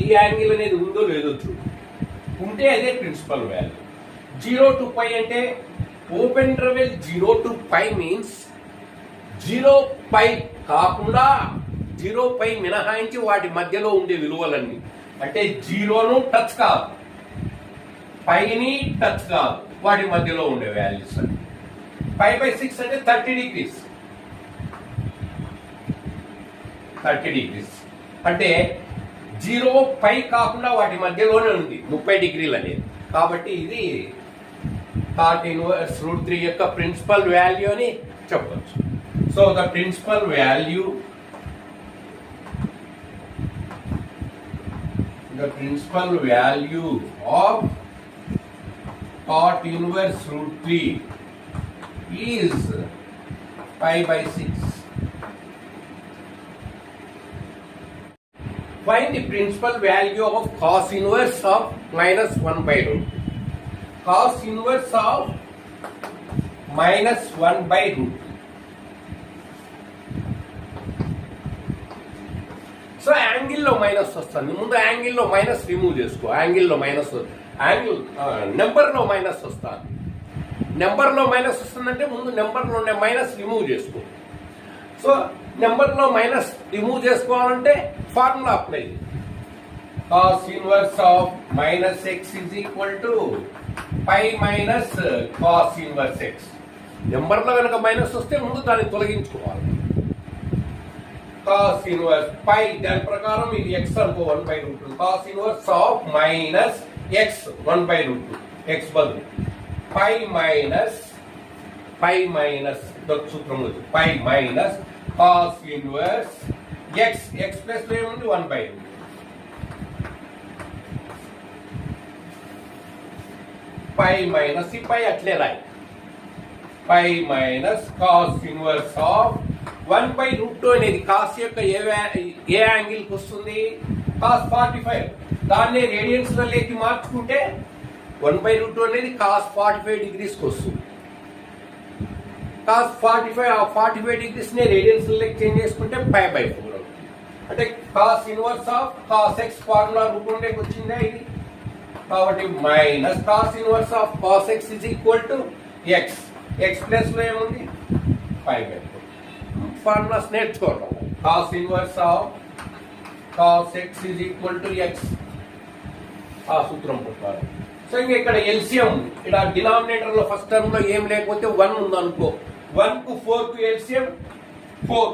ఈ యాంగిల్ అనేది ఉందో లేదో చూడు. ఉంటే అదే ప్రిన్సిపల్ వాల్యూ. 0 to π అంటే ఓపెన్ ఇంటర్వెల్ 0 to π మీన్స్ 0 π కాకుండా 0 π మినహాయించి వాటి మధ్యలో ఉండే విలువలన్నీ. అంటే 0ను టచ్ కాదు, పైని టచ్ కాదు, వాటి మధ్యలో ఉండే వాల్యూస్ అని. 5/6 అంటే 30 degrees. 30 degrees అంటే 0 π కాకుండా వాటి మధ్యలోనే ఉంది 30 డిగ్రీలు అనేది. కాబట్టి ఇది cot inverse √3 యొక్క ప్రిన్సిపల్ వాల్యూ అని చెప్పవచ్చు. So the principal value of cot inverse √3 is 5/6. Find the principal value of cos inverse of -1/√2. Cos inverse of -1/√2. So యాంగిల్లో మైనస్ వస్తుంది. ముందు యాంగిల్లో మైనస్ రిమూవ్ చేసుకో. యాంగిల్లో మైనస్, నెంబర్లో మైనస్ వస్తుంది. నెంబర్లో మైనస్ వస్తుందంటే ముందు నెంబర్లో ఉండే మైనస్ రిమూవ్ చేసుకో. సో నెంబర్లో మైనస్ రిమూవ్ చేసుకోవాలంటే formula apply. Cos inverse of -x is equal to π minus cos inverse x. నెంబర్లో కనుక మైనస్ వస్తే ముందు దాన్ని తొలగించుకోవాలి. కాస్ ఇన్వర్స్ π, దాని ప్రకారం ఇది x అనుకో 1/√2. Cos inverse of -x 1/√2, x బదులు π మైనస్ సూత్రం π minus cos inverse x plus లో ఏముంది 1/2. π మైనస్ ఈ π అట్లే రాయి. π మైనస్ కాస్ ఇన్వర్స్ ఆఫ్ 1/√2 అనేది కాస్ యొక్క ఏ యాంగిల్ కి వస్తుంది? కాస్ 45. దాన్ని రేడియన్స్ లో లేకి మార్చుకుంటే 1/√2 అనేది కాస్ 45 డిగ్రీస్ కి వస్తుంది. కాస్ 45 డిగ్రీస్ ని రేడియన్స్ లో చేంజ్ చేసుకుంటే π/4 అంటే cos inverse of cos x formula రూపంలోకి వచ్చిందా ఇది? కాబట్టి minus cos inverse of cos x is equal to x plus లో ఏముంది π/4. ఫార్ములాస్ నేర్చుకోవడం. Cos inverse of cos x is equal to x ఆ సూత్రం ప్రకారం. సో ఇంకా ఇక్కడ ఎల్సిఎం, ఇక్కడ డినామినేటర్ లో ఫస్ట్ టర్మ్ లో ఏం లేకపోతే 1 ఉందనుకో, 1 కు 4 కు ఎల్సిఎం 4.